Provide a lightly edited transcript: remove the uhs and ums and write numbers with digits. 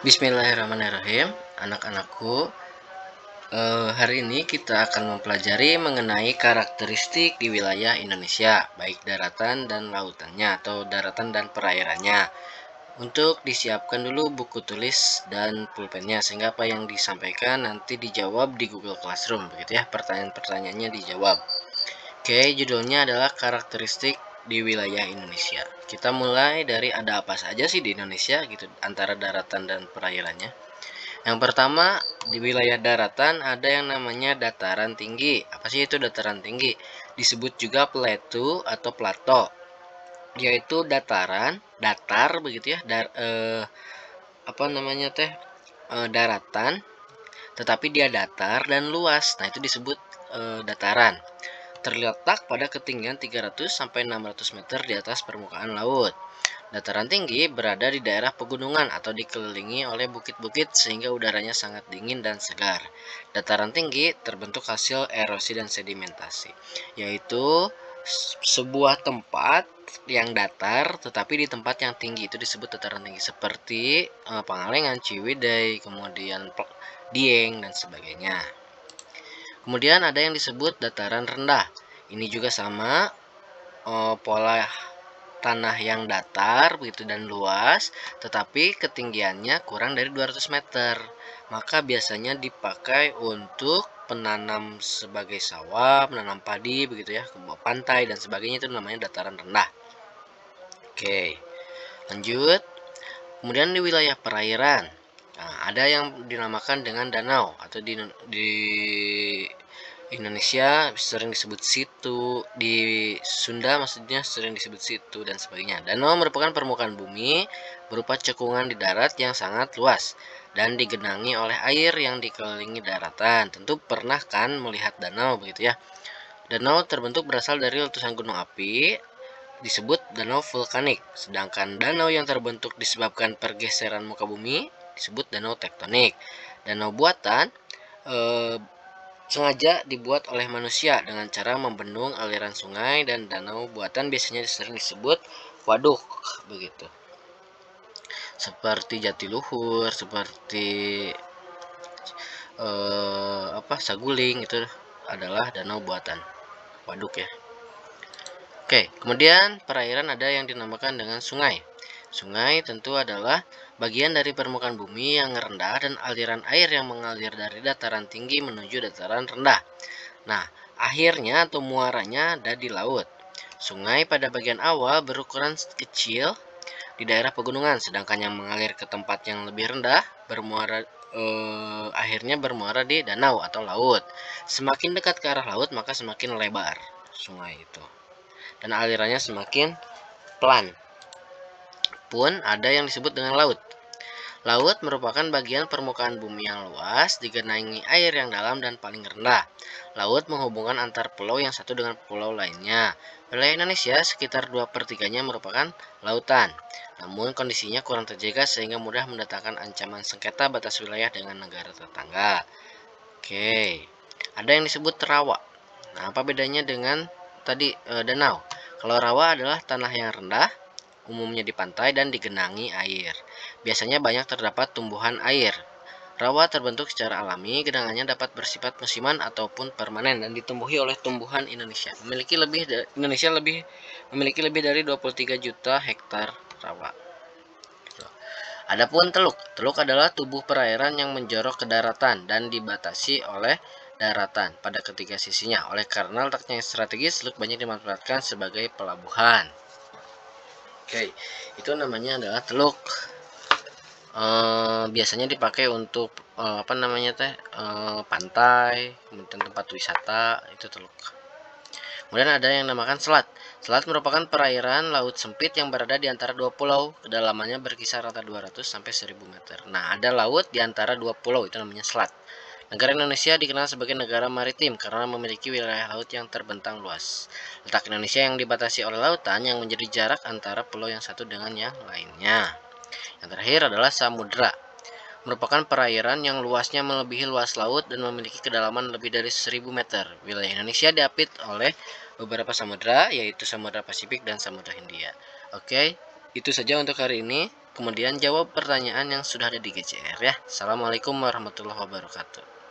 Bismillahirrahmanirrahim, anak-anakku. Hari ini kita akan mempelajari mengenai karakteristik di wilayah Indonesia, baik daratan dan lautannya atau daratan dan perairannya. Untuk disiapkan dulu buku tulis dan pulpennya, sehingga apa yang disampaikan nanti dijawab di Google Classroom, begitu ya. Pertanyaan-pertanyaannya dijawab. Oke, judulnya adalah karakteristik di wilayah Indonesia. Kita mulai dari ada apa saja sih di Indonesia gitu, antara daratan dan perairannya. Yang pertama, di wilayah daratan ada yang namanya dataran tinggi. Apa sih itu dataran tinggi? Disebut juga plateau atau plato, yaitu datar begitu ya, daratan, tetapi dia datar dan luas. Nah, itu disebut dataran. Terletak pada ketinggian 300 sampai 600 meter di atas permukaan laut. Dataran tinggi berada di daerah pegunungan atau dikelilingi oleh bukit-bukit sehingga udaranya sangat dingin dan segar. Dataran tinggi terbentuk hasil erosi dan sedimentasi, yaitu sebuah tempat yang datar tetapi di tempat yang tinggi itu disebut dataran tinggi, seperti Pangalengan, Ciwidey, kemudian Dieng dan sebagainya. Kemudian ada yang disebut dataran rendah. Ini juga sama, pola tanah yang datar begitu dan luas, tetapi ketinggiannya kurang dari 200 meter. Maka biasanya dipakai untuk penanam sebagai sawah, menanam padi begitu ya, ke pantai dan sebagainya, itu namanya dataran rendah. Oke, lanjut. Kemudian di wilayah perairan, nah, ada yang dinamakan dengan danau atau di Indonesia sering disebut situ, di Sunda maksudnya sering disebut situ dan sebagainya. Danau merupakan permukaan bumi berupa cekungan di darat yang sangat luas dan digenangi oleh air yang dikelilingi daratan. Tentu pernah kan melihat danau begitu ya. Danau terbentuk berasal dari letusan gunung api, disebut danau vulkanik. Sedangkan danau yang terbentuk disebabkan pergeseran muka bumi disebut danau tektonik. Danau buatan sengaja dibuat oleh manusia dengan cara membendung aliran sungai, dan danau buatan biasanya sering disebut waduk begitu. Seperti Jatiluhur, seperti Saguling, itu adalah danau buatan, waduk ya. Oke, kemudian perairan ada yang dinamakan dengan sungai. Sungai tentu adalah bagian dari permukaan bumi yang rendah dan aliran air yang mengalir dari dataran tinggi menuju dataran rendah. Nah, akhirnya atau muaranya ada di laut. Sungai pada bagian awal berukuran kecil di daerah pegunungan, sedangkan yang mengalir ke tempat yang lebih rendah akhirnya bermuara di danau atau laut. Semakin dekat ke arah laut maka semakin lebar sungai itu, dan alirannya semakin pelan. Pun ada yang disebut dengan laut. Laut merupakan bagian permukaan bumi yang luas, digenangi air yang dalam dan paling rendah. Laut menghubungkan antar pulau yang satu dengan pulau lainnya. Wilayah Indonesia sekitar 2/3-nya merupakan lautan. Namun kondisinya kurang terjaga sehingga mudah mendatangkan ancaman sengketa batas wilayah dengan negara tetangga. Oke, ada yang disebut rawa. Nah, apa bedanya dengan tadi danau? Kalau rawa adalah tanah yang rendah, umumnya di pantai dan digenangi air. Biasanya banyak terdapat tumbuhan air. Rawa terbentuk secara alami, genangannya dapat bersifat musiman ataupun permanen dan ditumbuhi oleh tumbuhan Indonesia. Indonesia memiliki lebih dari 23 juta hektar rawa. Adapun teluk. Teluk adalah tubuh perairan yang menjorok ke daratan dan dibatasi oleh daratan pada ketiga sisinya. Oleh karena letaknya yang strategis, teluk banyak dimanfaatkan sebagai pelabuhan. Oke, itu namanya adalah teluk. Biasanya dipakai untuk pantai, kemudian tempat wisata, itu teluk. Kemudian ada yang dinamakan selat. Selat merupakan perairan laut sempit yang berada di antara dua pulau. Kedalamannya berkisar rata 200 sampai 1000 meter. Nah, ada laut di antara dua pulau, itu namanya selat. Negara Indonesia dikenal sebagai negara maritim karena memiliki wilayah laut yang terbentang luas. Letak Indonesia yang dibatasi oleh lautan yang menjadi jarak antara pulau yang satu dengan yang lainnya. Yang terakhir adalah samudra. Merupakan perairan yang luasnya melebihi luas laut dan memiliki kedalaman lebih dari 1000 meter. Wilayah Indonesia diapit oleh beberapa samudra, yaitu Samudra Pasifik dan Samudra Hindia. Oke, itu saja untuk hari ini. kemudian jawab pertanyaan yang sudah ada di GCR ya. Assalamualaikum warahmatullahi wabarakatuh.